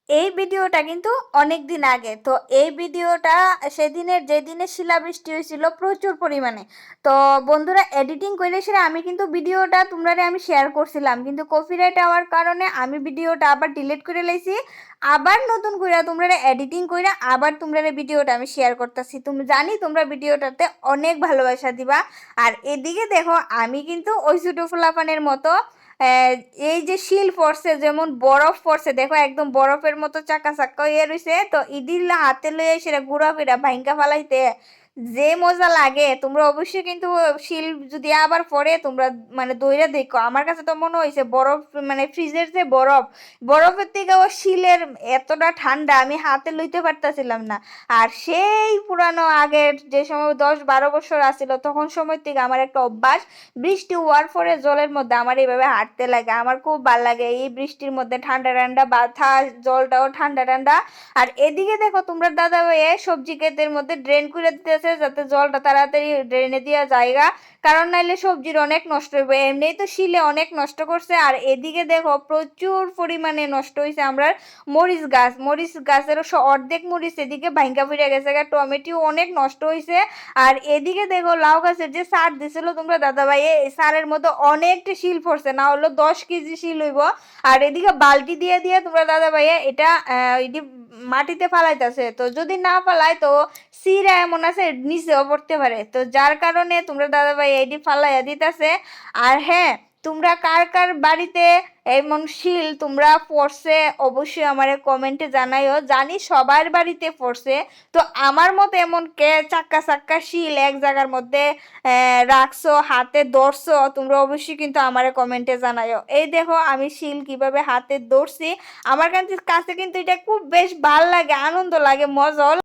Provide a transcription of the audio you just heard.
এই ভিডিওটা কিন্তু অনেক দিন আগে। তো এই ভিডিওটা সেদিনের যেদিনে শিলাবৃষ্টি হয়েছিল প্রচুর পরিমাণে। তো বন্ধুরা এডিটিং করে সেরে আমি কিন্তু ভিডিওটা তোমরা আমি শেয়ার করছিলাম, কিন্তু কপিরাইট হওয়ার কারণে আমি ভিডিওটা আবার ডিলিট করে লাইছি। আবার নতুন করে তোমরা এডিটিং করে আবার তোমরা ভিডিওটা আমি শেয়ার করতেছি। তুমি জানি তোমরা ভিডিওটাতে অনেক ভালোবাসা দিবা। আর এদিকে দেখো আমি কিন্তু ওই ছোট ফুলাপানের মতো এই যে শিল পড়ছে, যেমন বরফ পড়ছে, দেখো একদম বরফের মতো চাকা চাক্কা হয়ে রয়েছে। তো ইদির হাতে লইয়া সেটা ঘুরা ফিরা ভাঙ্গা ফালাইতে যে মজা লাগে, তোমরা অবশ্যই কিন্তু শিল যদি আবার পড়ে তোমরা মানে দইরা দেখো। আমার কাছে তো মনে হয়েছে বরফ, মানে ফ্রিজের যে বরফ, বরফের থেকে ও শিলের এতটা ঠান্ডা আমি হাতে লইতে পারতাছিলাম না। আর সেই পুরানো আগের যে সময় 10-12 বছর আসছিল তখন সময় থেকে আমার একটা অভ্যাস, বৃষ্টি হওয়ার পরে জলের মধ্যে আমার এইভাবে হাঁটতে লাগে। আমার খুব ভাল লাগে এই বৃষ্টির মধ্যে, ঠান্ডা ঠান্ডা বাতাস, জলটাও ঠান্ডা ঠান্ডা। আর এদিকে দেখো তোমরা দাদা ভাইয়ে সবজি ক্ষেতের মধ্যে ড্রেন করে দিতেছে যাতে জলটা তাড়াতাড়ি ড্রেনে দেওয়া জায়গা, কারণ নাইলে সবজির অনেক নষ্ট হইবে। এমনিই তো শিলে অনেক নষ্ট করছে, আর এদিকে দেখো প্রচুর পরিমাণে নষ্ট হয়েছে আমরা মরিচ গাছ। মরিচ গাছের অর্ধেক মরিচ এদিকে ভাঙ্গা ফিরে গেছে, টমেটো অনেক নষ্ট হয়েছে। আর এদিকে দেখো লাউ গাছের যে সার দিছিল তোমরা দাদা ভাই, এই সারের মধ্যে অনেকটা শিল পড়ছে, না হলো 10 কেজি শিল হইব। আর এদিকে বালতি দিয়ে দিয়ে তোমরা দাদা ভাই এটা এটি মাটিতে ফালাইতেছে। তো যদি না ফালাই তো সিরা এমন আছে নিচেও পড়তে পারে, তো যার কারণে তোমরা দাদা ভাই এটি ফালাইয়া দিতেছে। আর হ্যাঁ, তোমরা কার কার বাড়িতে এমন শিল তোমরা পড়ছে অবশ্যই আমারে কমেন্টে জানাইও, জানি সবার বাড়িতে পড়ছে। তো আমার মতো এমন কে চাক্কা চাক্কা শিল এক জায়গার মধ্যে রাখছো, হাতে ধরছো, তোমরা অবশ্যই কিন্তু আমারে কমেন্টে জানাইও। এই দেখো আমি শিল কিভাবে হাতে ধরছি, আমার কাছে কাছে কিন্তু এটা খুব বেশ ভাল লাগে, আনন্দ লাগে, মজা